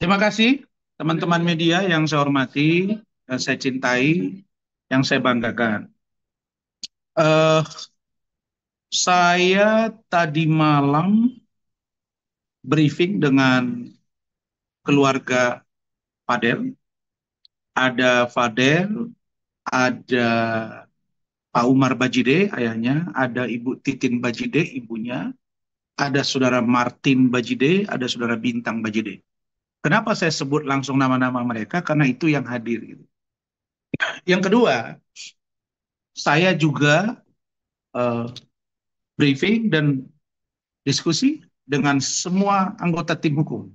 Terima kasih teman-teman media yang saya hormati, yang saya cintai, yang saya banggakan. Eh, saya tadi malam briefing dengan keluarga Fadel. Ada Fadel, ada Pak Umar Bajide, ayahnya, ada Ibu Titin Bajide, ibunya, ada Saudara Martin Bajide, ada Saudara Bintang Bajide. Kenapa saya sebut langsung nama-nama mereka? Karena itu yang hadir, gitu. Yang kedua, saya juga eh, briefing dan diskusi dengan semua anggota tim hukum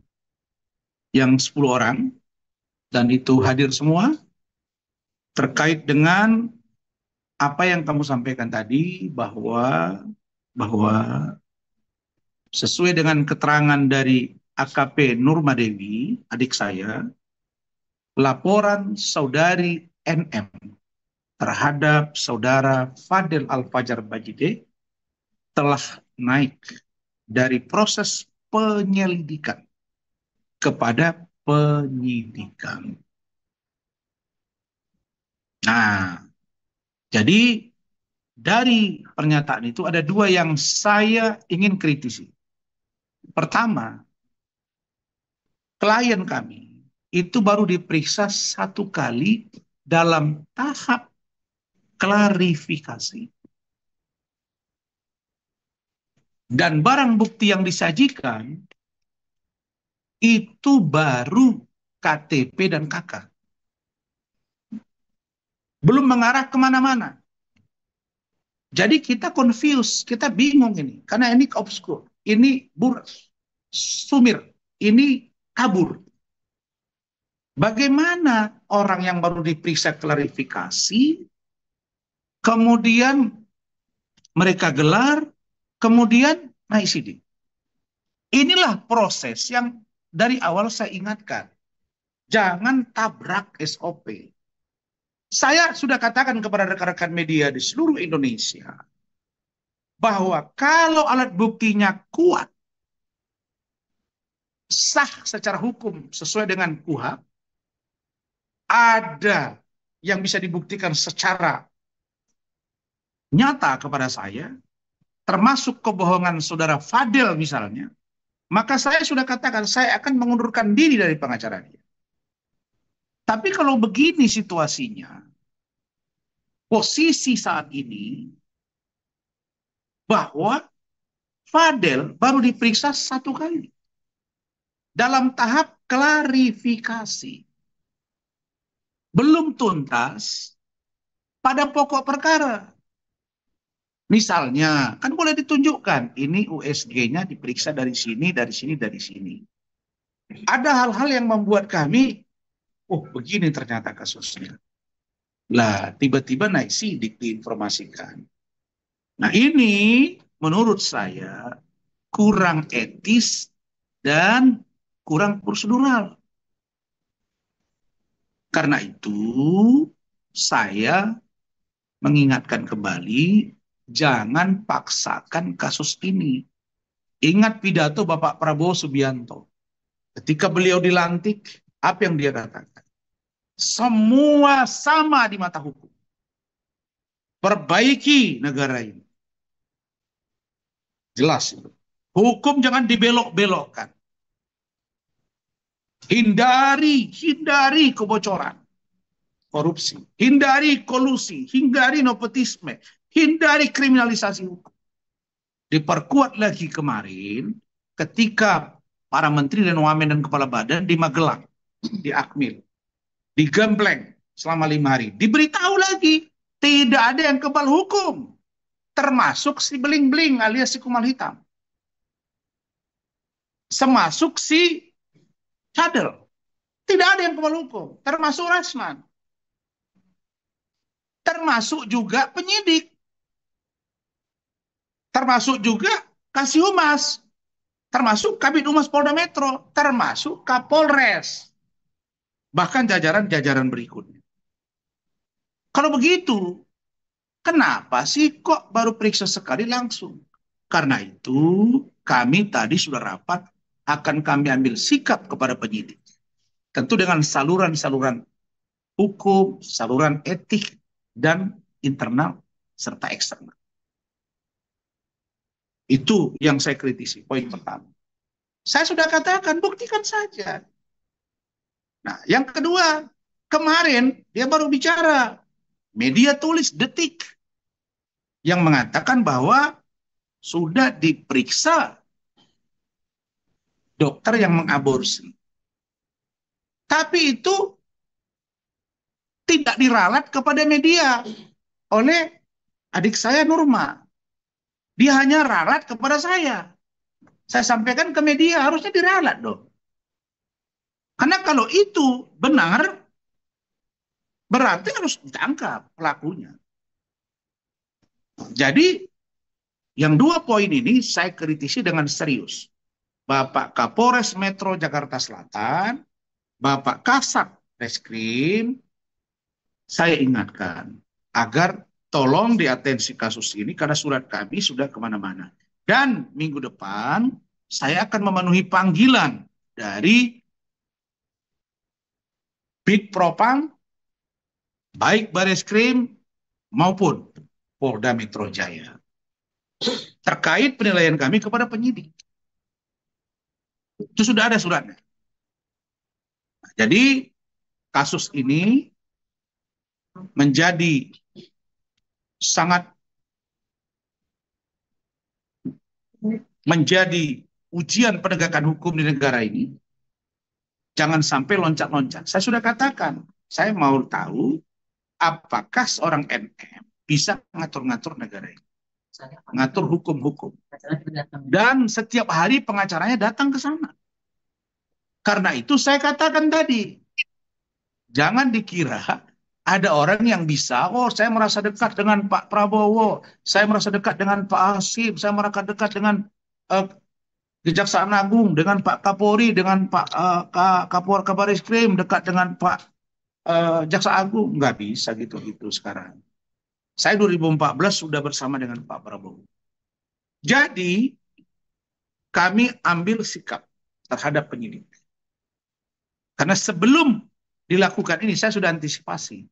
yang 10 orang, dan itu hadir semua terkait dengan apa yang kamu sampaikan tadi, bahwa sesuai dengan keterangan dari AKP Nurmadewi, adik saya, laporan saudari NM terhadap saudara Fadel Al-Fajar Bajide telah naik dari proses penyelidikan kepada penyidikan. Nah, jadi dari pernyataan itu ada dua yang saya ingin kritisi. Pertama, klien kami itu baru diperiksa satu kali dalam tahap klarifikasi. Dan barang bukti yang disajikan itu baru KTP dan KK. Belum mengarah kemana-mana. Jadi kita confused, kita bingung ini. Karena ini obskur, ini sumir, ini kabur. Bagaimana orang yang baru diperiksa klarifikasi, kemudian mereka gelar, kemudian naik sidik. Inilah proses yang dari awal saya ingatkan. Jangan tabrak SOP. Saya sudah katakan kepada rekan-rekan media di seluruh Indonesia, bahwa kalau alat buktinya kuat, sah secara hukum sesuai dengan KUHP, ada yang bisa dibuktikan secara nyata kepada saya, termasuk kebohongan saudara Fadel misalnya, maka saya sudah katakan saya akan mengundurkan diri dari pengacara dia. Tapi kalau begini situasinya, posisi saat ini, bahwa Fadel baru diperiksa satu kali dalam tahap klarifikasi, belum tuntas pada pokok perkara. Misalnya, kan boleh ditunjukkan, ini USG-nya diperiksa dari sini, dari sini, dari sini. Ada hal-hal yang membuat kami, oh begini ternyata kasusnya. Lah, tiba-tiba naik sidik diinformasikan. Nah ini menurut saya kurang etis dan kurang prosedural. Karena itu saya mengingatkan kembali, jangan paksakan kasus ini. Ingat pidato Bapak Prabowo Subianto. Ketika beliau dilantik, apa yang dia katakan? Semua sama di mata hukum. Perbaiki negara ini. Jelas itu. Hukum jangan dibelok-belokkan. Hindari kebocoran, korupsi. Hindari kolusi, hindari nepotisme, hindari kriminalisasi hukum. Diperkuat lagi kemarin ketika para menteri dan wamen dan kepala badan di Magelang, di Akmil, digembleng selama 5 hari. Diberitahu lagi, tidak ada yang kebal hukum, termasuk si beling-beling alias si kumal hitam, termasuk si cadel. Tidak ada yang kebal hukum, termasuk Rasman, termasuk juga penyidik, termasuk juga Kasih Humas, termasuk Kabid Humas Polda Metro, termasuk Kapolres, bahkan jajaran-jajaran berikutnya. Kalau begitu, kenapa sih kok baru periksa sekali langsung? Karena itu kami tadi sudah rapat, akan kami ambil sikap kepada penyidik. Tentu dengan saluran-saluran hukum, saluran etik, dan internal serta eksternal. Itu yang saya kritisi, poin pertama. Saya sudah katakan, buktikan saja. Nah, yang kedua, kemarin dia baru bicara, media tulis Detik, yang mengatakan bahwa sudah diperiksa dokter yang mengaborsi. Tapi itu tidak diralat kepada media oleh adik saya Nurma. Dia hanya ralat kepada saya. Saya sampaikan ke media, harusnya diralat dong. Karena kalau itu benar, berarti harus ditangkap pelakunya. Jadi, yang dua poin ini saya kritisi dengan serius. Bapak Kapolres Metro Jakarta Selatan, Bapak Kasat Reskrim, saya ingatkan agar tolong diatensi kasus ini karena surat kami sudah kemana-mana. Dan minggu depan saya akan memenuhi panggilan dari Bid Propam, baik Bareskrim maupun Polda Metro Jaya, terkait penilaian kami kepada penyidik. Itu sudah ada suratnya. Jadi kasus ini menjadi sangat menjadi ujian penegakan hukum di negara ini. Jangan sampai loncat-loncat. Saya sudah katakan, saya mau tahu apakah seorang MM bisa ngatur-ngatur negara ini, ngatur hukum-hukum. Dan setiap hari pengacaranya datang ke sana. Karena itu saya katakan tadi, jangan dikira ada orang yang bisa, oh saya merasa dekat dengan Pak Prabowo, saya merasa dekat dengan Pak Hasim, saya merasa dekat dengan Kejaksaan Agung, dengan Pak Kapolri, dengan Pak Kabareskrim, dekat dengan Pak Jaksa Agung. Nggak bisa gitu-gitu sekarang. Saya 2014 sudah bersama dengan Pak Prabowo. Jadi, kami ambil sikap terhadap penyidik. Karena sebelum dilakukan ini, saya sudah antisipasi.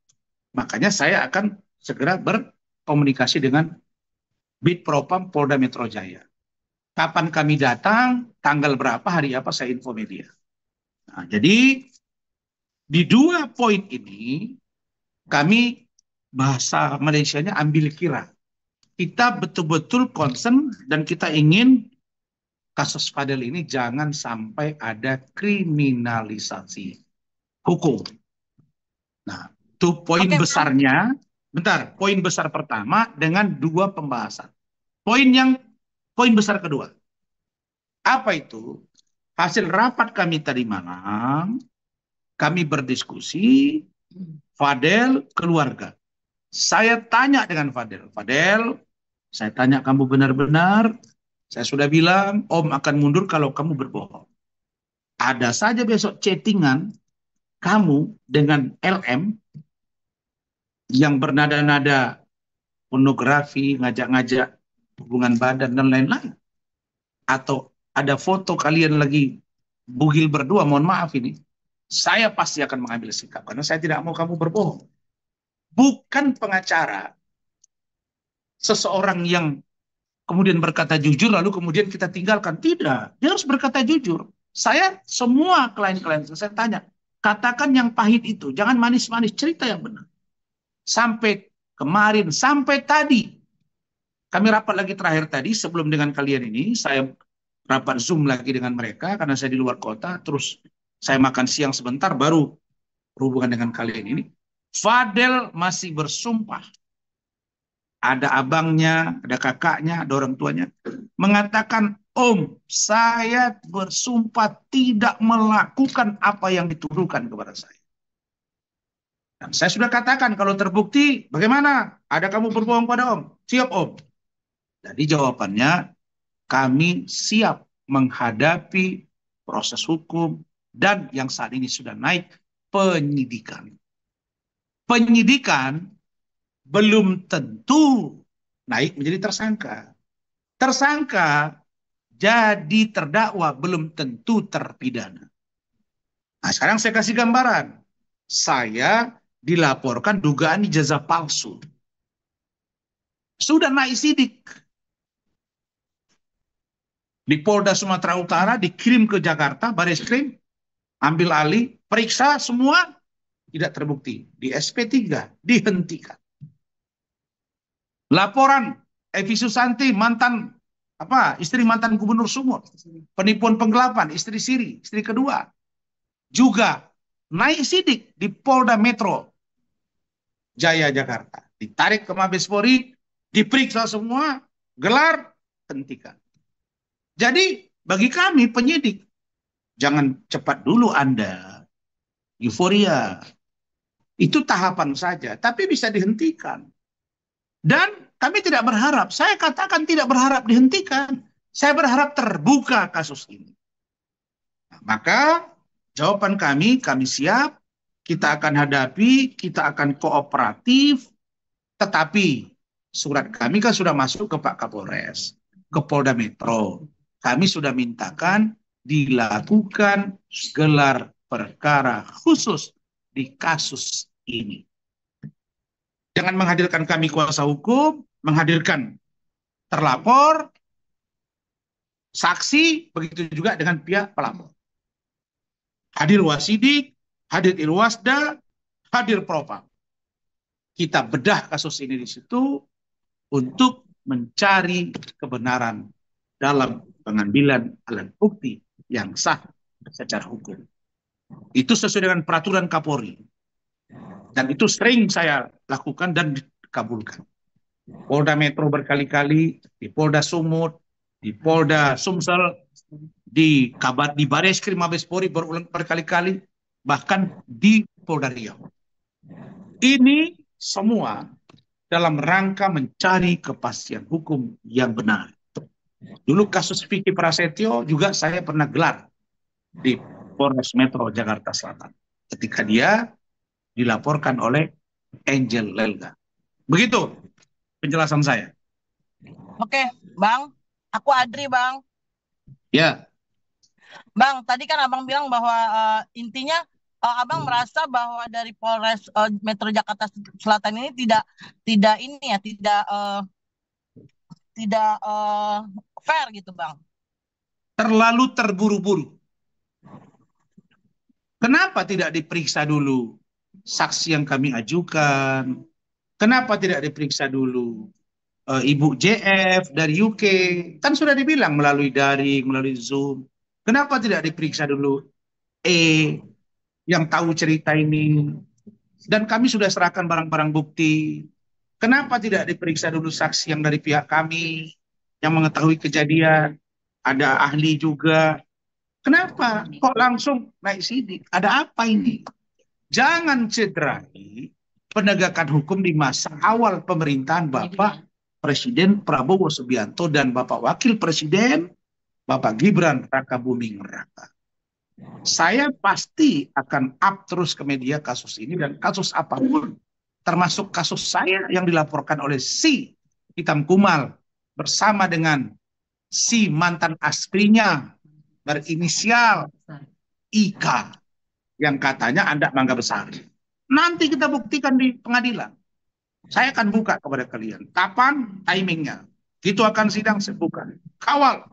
Makanya saya akan segera berkomunikasi dengan Bid Propam Polda Metro Jaya. Kapan kami datang, tanggal berapa, hari apa, saya info media. Nah, jadi di dua poin ini, kami bahasa Malaysianya ambil kira. Kita betul-betul concern dan kita ingin kasus Fadel ini jangan sampai ada kriminalisasi hukum. Nah, itu poin besarnya. Bentar, poin besar pertama dengan dua pembahasan. Poin besar kedua. Apa itu? Hasil rapat kami tadi malam, kami berdiskusi, Fadel keluarga. Saya tanya dengan Fadel, Fadel, saya tanya kamu benar-benar, saya sudah bilang, Om akan mundur kalau kamu berbohong. Ada saja besok chattingan kamu dengan LM yang bernada-nada pornografi, ngajak-ngajak hubungan badan, dan lain-lain. Atau ada foto kalian lagi bugil berdua, mohon maaf ini. Saya pasti akan mengambil sikap, karena saya tidak mau kamu berbohong. Bukan pengacara, seseorang yang kemudian berkata jujur, lalu kemudian kita tinggalkan. Tidak, dia harus berkata jujur. Saya semua klien-klien saya tanya, katakan yang pahit itu, jangan manis-manis, cerita yang benar. Sampai kemarin, sampai tadi, kami rapat lagi terakhir tadi, sebelum dengan kalian ini, saya rapat Zoom lagi dengan mereka, karena saya di luar kota, terus saya makan siang sebentar, baru berhubungan dengan kalian ini. Fadel masih bersumpah, ada abangnya, ada kakaknya, ada orang tuanya, mengatakan, Om, saya bersumpah tidak melakukan apa yang dituduhkan kepada saya. Dan saya sudah katakan, kalau terbukti, bagaimana? Ada kamu berbohong pada Om? Siap Om. Jadi jawabannya, kami siap menghadapi proses hukum dan yang saat ini sudah naik, penyidikan. Penyidikan belum tentu naik menjadi tersangka. Tersangka jadi terdakwa belum tentu terpidana. Nah, sekarang saya kasih gambaran. Saya dilaporkan dugaan ijazah palsu. Sudah naik sidik. Di Polda Sumatera Utara, dikirim ke Jakarta, Bareskrim, ambil alih, periksa semua, tidak terbukti. Di SP3, dihentikan. Laporan Evi Susanti, mantan istri mantan Gubernur Sumut, penipuan penggelapan, istri Siri, istri kedua, juga naik sidik di Polda Metro Jaya Jakarta. Ditarik ke Mabespori, diperiksa semua, gelar, hentikan. Jadi bagi kami penyidik, jangan cepat dulu Anda euforia. Itu tahapan saja, tapi bisa dihentikan. Dan kami tidak berharap, saya katakan tidak berharap dihentikan. Saya berharap terbuka kasus ini. Nah, maka jawaban kami siap, kita akan hadapi, kita akan kooperatif, tetapi surat kami kan sudah masuk ke Pak Kapolres, ke Polda Metro. Kami sudah mintakan dilakukan gelar perkara khusus di kasus ini. Jangan menghadirkan kami kuasa hukum, menghadirkan terlapor, saksi, begitu juga dengan pihak pelapor. Hadir wasidik, hadir irwasda, hadir propam. Kita bedah kasus ini di situ untuk mencari kebenaran dalam pengambilan alat bukti yang sah secara hukum. Itu sesuai dengan peraturan Kapolri. Dan itu sering saya lakukan dan dikabulkan. Polda Metro berkali-kali, di Polda Sumut, di Polda Sumsel, di Bareskrim Mabespori berulang berkali-kali, bahkan di Polda Riau. Ini semua dalam rangka mencari kepastian hukum yang benar. Dulu kasus Vicky Prasetyo juga saya pernah gelar di Polres Metro Jakarta Selatan. Ketika dia dilaporkan oleh Angel Lelga. Begitu penjelasan saya. Oke, Bang. Aku Adri, Bang. Ya. Bang, tadi kan Abang bilang bahwa intinya Abang merasa bahwa dari Polres Metro Jakarta Selatan ini tidak fair gitu, Bang. Terlalu terburu-buru. Kenapa tidak diperiksa dulu saksi yang kami ajukan? Kenapa tidak diperiksa dulu Ibu JF dari UK? Kan sudah dibilang melalui daring, melalui Zoom. Kenapa tidak diperiksa dulu yang tahu cerita ini? Dan kami sudah serahkan barang-barang bukti. Kenapa tidak diperiksa dulu saksi yang dari pihak kami yang mengetahui kejadian? Ada ahli juga. Kenapa kok langsung naik sidik? Ada apa ini? Jangan cederai penegakan hukum di masa awal pemerintahan Bapak Presiden Prabowo Subianto dan Bapak Wakil Presiden Bapak Gibran Rakabuming Raka. Saya pasti akan up terus ke media kasus ini dan kasus apapun, termasuk kasus saya yang dilaporkan oleh si Hitam Kumal bersama dengan si mantan aspinya berinisial IK yang katanya Anda Mangga Besar. Nanti kita buktikan di pengadilan. Saya akan buka kepada kalian. Kapan timingnya? Itu akan sidang saya buka. Kawal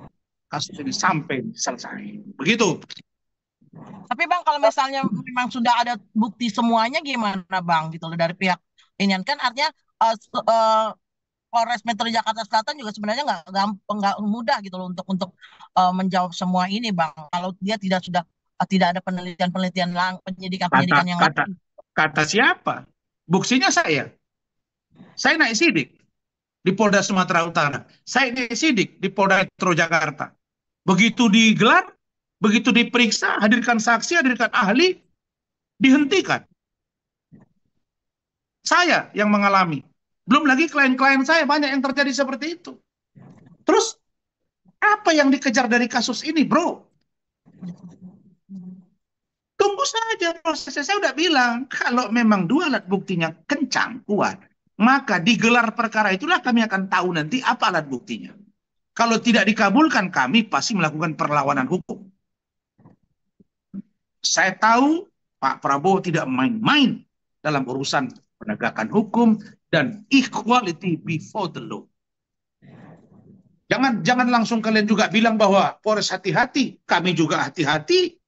kasus ini sampai selesai. Begitu. Tapi Bang, kalau misalnya memang sudah ada bukti semuanya gimana Bang gitu loh dari pihak ini kan artinya Polres Metro Jakarta Selatan juga sebenarnya nggak mudah gitu loh untuk menjawab semua ini Bang. Kalau dia tidak ada penelitian penyidikan yang kata siapa? Buktinya saya. Saya naik sidik di Polda Sumatera Utara. Saya naik sidik di Polda Metro Jakarta. Begitu digelar, begitu diperiksa, hadirkan saksi, hadirkan ahli, dihentikan. Saya yang mengalami. Belum lagi klien-klien saya banyak yang terjadi seperti itu. Terus apa yang dikejar dari kasus ini, bro? Tunggu saja prosesnya. Saya udah bilang, kalau memang dua alat buktinya kencang, kuat, maka digelar perkara itulah kami akan tahu nanti apa alat buktinya. Kalau tidak dikabulkan, kami pasti melakukan perlawanan hukum. Saya tahu Pak Prabowo tidak main-main dalam urusan penegakan hukum dan equality before the law. Jangan langsung kalian juga bilang bahwa Polres hati-hati, kami juga hati-hati.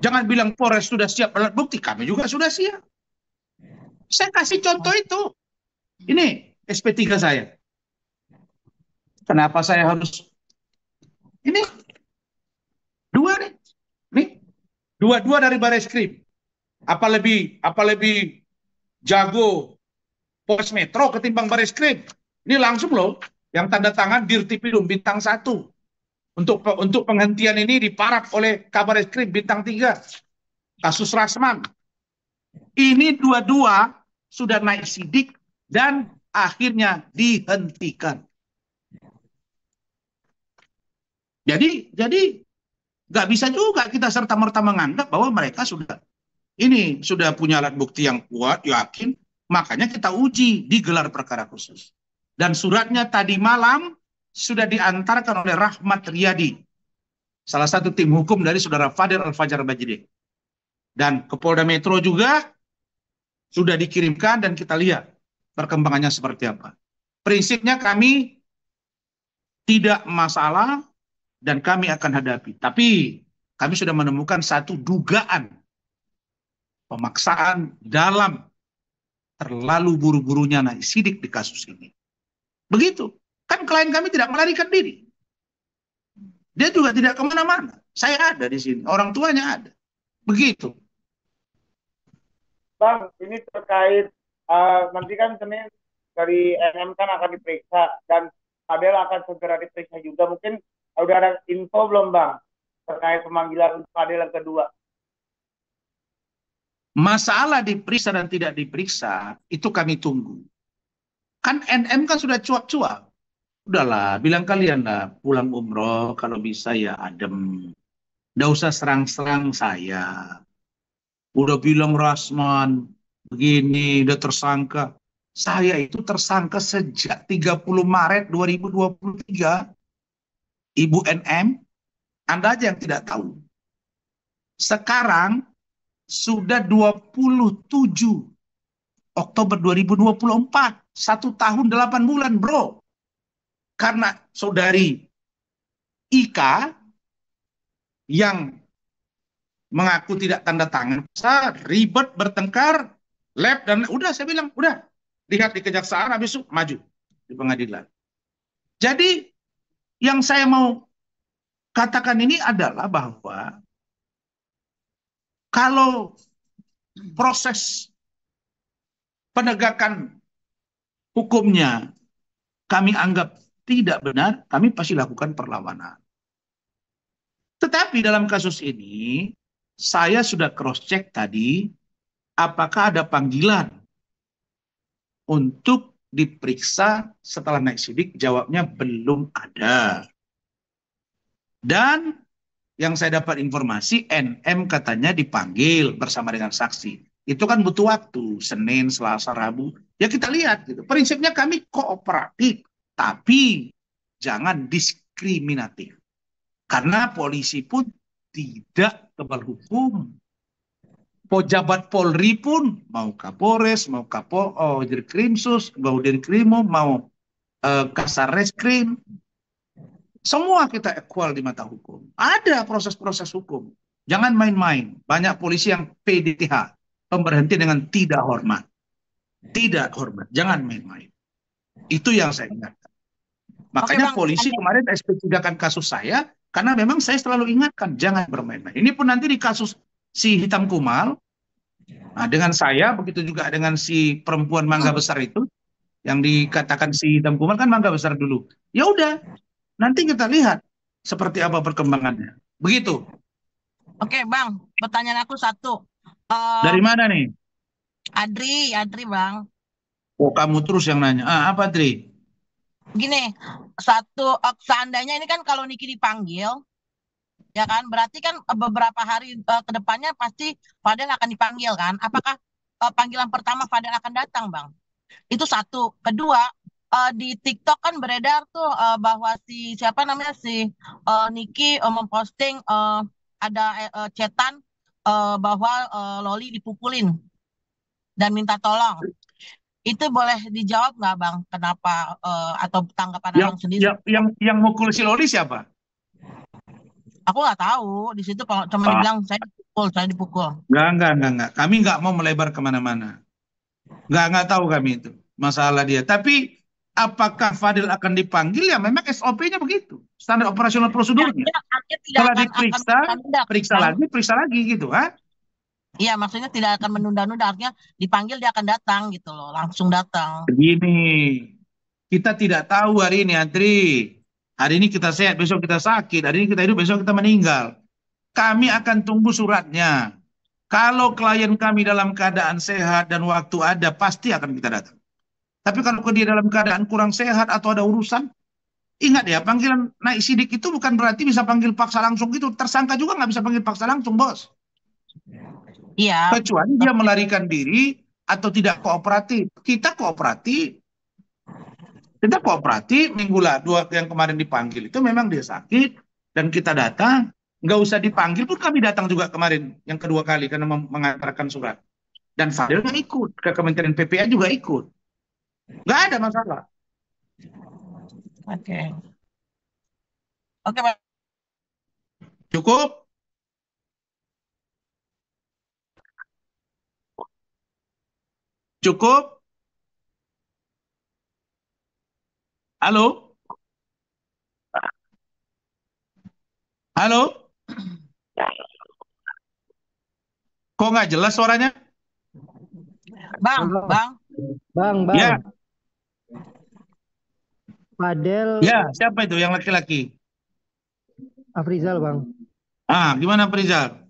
Jangan bilang Polres sudah siap alat bukti, kami juga sudah siap. Saya kasih contoh itu. Ini SP3 saya. Kenapa saya harus ini dua nih, dua dari Bareskrim. Apa lebih jago Polres Metro ketimbang Bareskrim? Ini langsung loh, yang tanda tangan Dirtipidum bintang 1. Untuk penghentian ini diparak oleh Kabar Eskrim bintang 3. Kasus Rasman. Ini dua-dua sudah naik sidik dan akhirnya dihentikan. Jadi nggak bisa juga kita serta-merta menganggap bahwa mereka sudah punya alat bukti yang kuat, yakin, makanya kita uji di gelar perkara khusus. Dan suratnya tadi malam sudah diantarkan oleh Rahmat Riyadi, salah satu tim hukum dari saudara Fadil Al-Fajar Bajidin. Dan ke Polda Metro juga sudah dikirimkan dan kita lihat perkembangannya seperti apa. Prinsipnya kami tidak masalah dan kami akan hadapi. Tapi kami sudah menemukan satu dugaan pemaksaan dalam terlalu buru-burunya naik sidik di kasus ini. Begitu. Kan klien kami tidak melarikan diri. Dia juga tidak kemana-mana. Saya ada di sini. Orang tuanya ada. Begitu. Bang, ini terkait nanti kan Senin dari NM kan akan diperiksa dan Fadel akan segera diperiksa juga. Mungkin udah ada info belum Bang terkait pemanggilan Fadel yang kedua? Masalah diperiksa dan tidak diperiksa itu kami tunggu. Kan NM kan sudah cuap-cuap. Udahlah, bilang kalian lah pulang umroh kalau bisa ya adem. Nggak usah serang-serang saya. Udah bilang Rasman begini, udah tersangka. Saya itu tersangka sejak 30 Maret 2023. Ibu NM, Anda aja yang tidak tahu. Sekarang sudah 27 Oktober 2024. 1 tahun 8 bulan, bro. Karena saudari Ika yang mengaku tidak tanda tangan, ribet bertengkar, lab dan udah saya bilang, udah lihat di kejaksaan habis itu maju di pengadilan. Jadi yang saya mau katakan ini adalah bahwa kalau proses penegakan hukumnya kami anggap tidak benar, kami pasti lakukan perlawanan. Tetapi dalam kasus ini, saya sudah cross-check tadi, apakah ada panggilan untuk diperiksa setelah naik sidik? Jawabnya belum ada. Dan yang saya dapat informasi, NM katanya dipanggil bersama dengan saksi. Itu kan butuh waktu, Senin, Selasa, Rabu. Ya kita lihat, gitu. Prinsipnya kami kooperatif. Tapi jangan diskriminatif. Karena polisi pun tidak kebal hukum. Pejabat Polri pun, mau Kapolres, mau Dirkrimsus, mau Dirkrimum, mau Kasar Reskrim, semua kita equal di mata hukum. Ada proses-proses hukum. Jangan main-main. Banyak polisi yang PDTH, pemberhentian dengan tidak hormat. Tidak hormat. Jangan main-main. Itu yang saya ingat. Makanya polisi kemarin SP3 kan kasus saya, karena memang saya selalu ingatkan, jangan bermain-main. Ini pun nanti di kasus si Hitam Kumal, nah dengan saya, begitu juga dengan si perempuan mangga besar itu, yang dikatakan si Hitam Kumal kan mangga besar dulu. Ya udah, nanti kita lihat seperti apa perkembangannya. Begitu. Oke Bang, pertanyaan aku satu. Dari mana nih? Adri Bang. Oh kamu terus yang nanya. Apa Adri? Gini, seandainya ini kan kalau Niki dipanggil, ya kan, berarti kan beberapa hari ke depannya pasti Fadel akan dipanggil kan? Apakah panggilan pertama Fadel akan datang, Bang? Itu satu. Kedua, di TikTok kan beredar tuh bahwa si siapa namanya si Niki memposting ada chatan bahwa Loli dipukulin dan minta tolong. Itu boleh dijawab nggak Bang? Kenapa atau tanggapan Yang Abang sendiri? yang mukul si Loli siapa? Aku nggak tahu. Di situ cuma Ah, dibilang saya dipukul. enggak. Kami nggak mau melebar kemana-mana. Nggak tahu kami itu masalah dia. Tapi apakah Fadil akan dipanggil? Ya memang SOP-nya begitu, standar operasional prosedurnya. Artinya tidak Setelah akan diperiksa, menunda-nunda, periksa lagi gitu, ha? Iya, maksudnya tidak akan menunda-nunda. Artinya dipanggil dia akan datang gitu loh, langsung datang. Begini, kita tidak tahu hari ini, Andri. Hari ini kita sehat, besok kita sakit. Hari ini kita hidup, besok kita meninggal. Kami akan tunggu suratnya. Kalau klien kami dalam keadaan sehat dan waktu ada, pasti akan kita datang. Tapi kalau dia dalam keadaan kurang sehat atau ada urusan, ingat ya, panggilan naik sidik itu bukan berarti bisa panggil paksa langsung gitu. Tersangka juga nggak bisa panggil paksa langsung, bos. Iya. Kecuali dia melarikan diri atau tidak kooperatif. Kita kooperatif. Minggu lalu yang kemarin dipanggil itu memang dia sakit dan kita datang. Nggak usah dipanggil pun kami datang juga kemarin yang kedua kali karena mengantarkan surat. Dan Fadil nggak ikut, ke Kementerian PPA juga ikut. Nggak ada masalah. Oke. Oke, Pak. Cukup? Cukup? Halo? Halo? Kok nggak jelas suaranya? Bang. Ya, Fadel, ya. Siapa itu yang laki-laki? Afrizal, Bang. Gimana Prizal?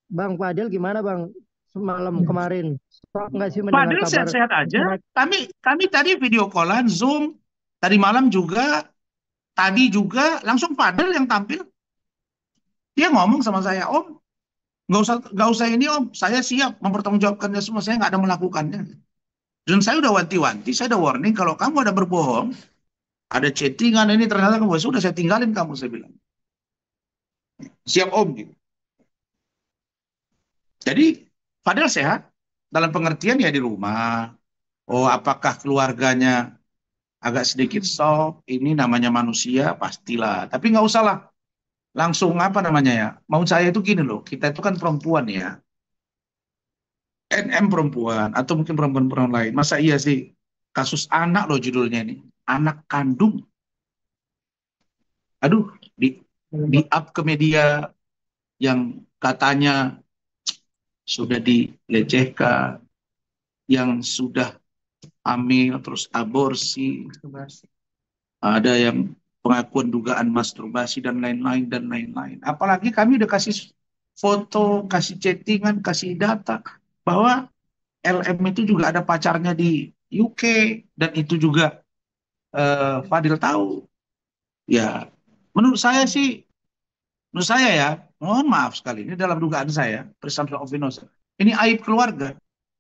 Bang, Fadel gimana, Bang? Semalam kemarin. Kok nggak sih mendengar Fadil kabar? sehat-sehat aja. Kami tadi video callan, Zoom. Tadi malam juga. Tadi juga langsung Fadil yang tampil. Dia ngomong sama saya, Om, nggak usah ini Om, saya siap mempertanggungjawabkannya semua. Saya nggak ada melakukannya. Dan saya udah wanti-wanti, saya udah warning kalau kamu ada berbohong, ada chattingan ini ternyata kamu sudah saya tinggalin kamu, saya bilang. Siap Om gitu. Jadi Fadil sehat dalam pengertian ya di rumah. Oh, apakah keluarganya agak sedikit shock? Ini namanya manusia, pastilah. Tapi nggak usah lah. Langsung apa namanya ya? Mau saya itu gini loh, kita itu kan perempuan ya. NM perempuan atau mungkin perempuan-perempuan lain. Masa iya sih kasus anak loh judulnya ini. Anak kandung. Aduh, di up ke media yang katanya sudah dilecehkan, yang sudah hamil terus aborsi, ada yang pengakuan dugaan masturbasi dan lain-lain. Apalagi kami udah kasih foto, kasih chattingan, kasih data bahwa LM itu juga ada pacarnya di UK dan itu juga Fadil tahu. Ya, menurut saya sih, menurut saya ya, mohon maaf sekali ini dalam dugaan saya, presumption of innocence. Ini aib keluarga,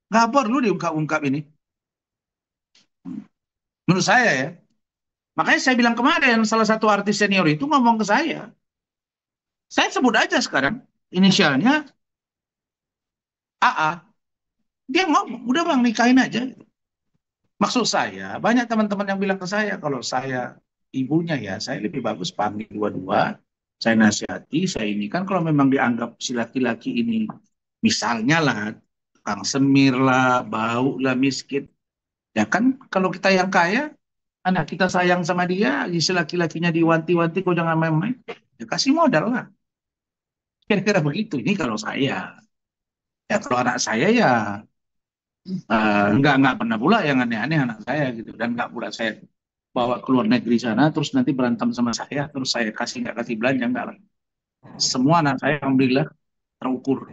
nggak perlu diungkap-ungkap ini. Menurut saya ya. Makanya saya bilang kemarin salah satu artis senior itu ngomong ke saya. Saya sebut aja sekarang inisialnya AA. Dia ngomong, udah bang nikahin aja. Maksud saya, banyak teman-teman yang bilang ke saya, kalau saya ibunya ya, saya lebih bagus panggil dua-dua. Saya nasihati, saya ini kan kalau memang dianggap si laki-laki ini, misalnya lah, tukang semir lah, bau lah, miskin. Ya kan kalau kita yang kaya, anak kita sayang sama dia, si laki-lakinya diwanti-wanti, kok jangan main-main. Ya kasih modal lah. Kira-kira begitu. Ini kalau saya. Ya kalau anak saya ya nggak pernah pula yang aneh-aneh anak saya gitu. Dan nggak pula saya bawa ke luar negeri sana, terus nanti berantem sama saya, terus saya nggak kasih belanja, enggak lah. Semua anak saya alhamdulillah terukur.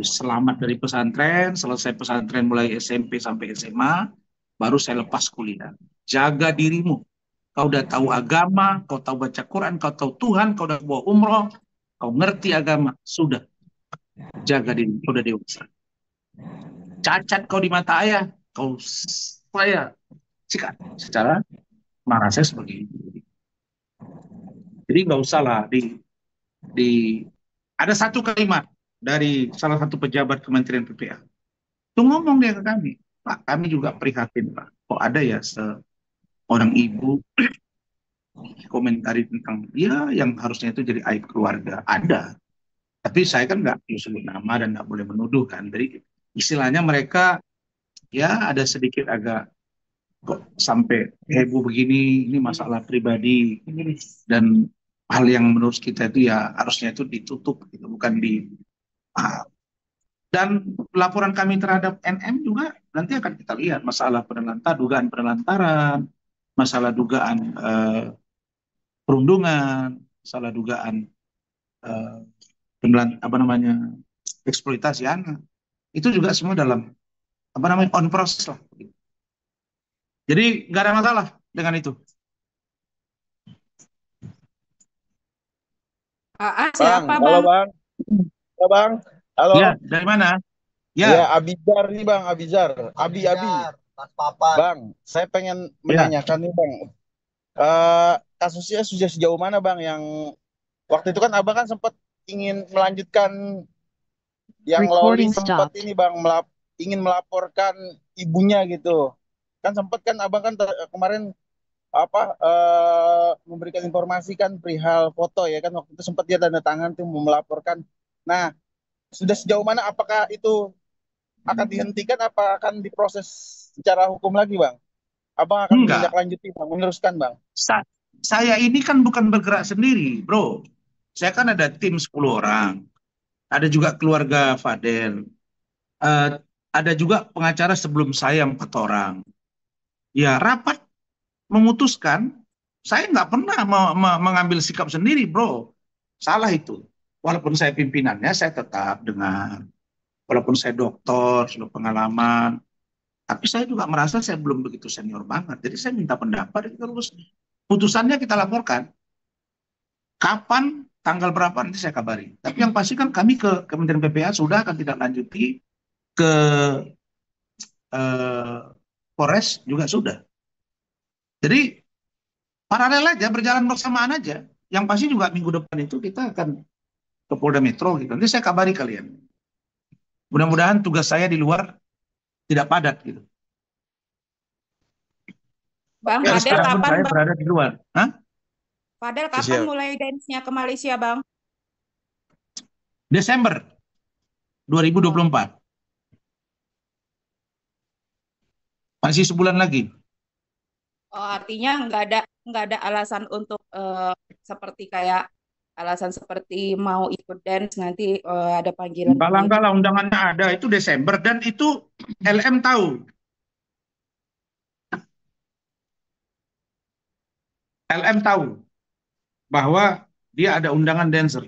Selamat dari pesantren, selesai pesantren mulai SMP sampai SMA, baru saya lepas kuliah. Jaga dirimu. Kau udah tahu agama, kau tahu baca Quran, kau tahu Tuhan, kau udah bawa umroh, kau ngerti agama, sudah. Jaga diri, kau udah dewasa. Cacat kau di mata ayah, kau saya sikat secara marah saya seperti itu. Jadi nggak usah lah di ada satu kalimat dari salah satu pejabat Kementerian PPA. Tuh ngomong dia ke kami, Pak, kami juga prihatin, Pak. Kok ada ya seorang ibu komentari tentang ya yang harusnya itu jadi aib keluarga. Ada. Tapi saya kan nggak perlu sebut nama dan nggak boleh menuduh kan. Jadi istilahnya mereka ya ada sedikit agak kok sampai heboh begini, ini masalah pribadi dan hal yang menurut kita itu ya harusnya itu ditutup gitu, bukan di ah, dan laporan kami terhadap NM juga nanti akan kita lihat masalah dugaan penelantaran, masalah dugaan perundungan, masalah dugaan eh, apa namanya eksploitasi anak. Itu juga semua dalam apa namanya on process lah. Jadi nggak ada masalah dengan itu. Bang, Siapa halo Bang? Bang. Halo Bang. Halo. Ya, dari mana? Ya, Ya, Abizar nih Bang, Abizar. Abi. Mas Papan. Bang, saya pengen ya. menanyakan nih Bang. Kasusnya sudah sejauh mana Bang yang waktu itu kan Abang kan sempat ingin melanjutkan yang Loli Recording sempat stopped. ini Bang ingin melaporkan ibunya gitu. Kan sempat kan Abang kan kemarin memberikan informasi kan perihal foto ya kan waktu itu sempat dia tanda tangan tuh mau melaporkan. Nah, sudah sejauh mana apakah itu akan dihentikan apa akan diproses secara hukum lagi Bang? Abang akan Enggak. menindaklanjuti Bang, meneruskan Bang. Saya ini kan bukan bergerak sendiri, bro. Saya kan ada tim 10 orang. Ada juga keluarga Fadel. Eh, ada juga pengacara sebelum saya 4 orang. Ya, rapat memutuskan. Saya nggak pernah mengambil sikap sendiri, bro. Salah itu. Walaupun saya pimpinannya, saya tetap dengar. Walaupun saya doktor, sudah pengalaman. Tapi saya juga merasa saya belum begitu senior banget. Jadi saya minta pendapat, terus putusannya kita laporkan. Kapan, tanggal berapa nanti saya kabari. Tapi yang pasti kan kami ke Kementerian PPA sudah akan tidak lanjuti, ke eh, Polres juga sudah. Jadi paralel aja, berjalan bersamaan aja. Yang pasti juga minggu depan itu kita akan ke Polda Metro gitu. Nanti saya kabari kalian. Mudah-mudahan tugas saya di luar tidak padat gitu. Bang, Ya, Fadel Meskipun kapan saya Bang? berada di luar. Hah? Fadel kapan Siap. mulai dance-nya ke Malaysia Bang? Desember 2024. Masih sebulan lagi. Oh, artinya nggak ada alasan untuk seperti kayak alasan seperti mau ikut dance nanti ada panggilan Enggak begitu. lah, undangannya ada. Itu Desember. Dan itu LM tahu. LM tahu bahwa dia ada undangan dancer.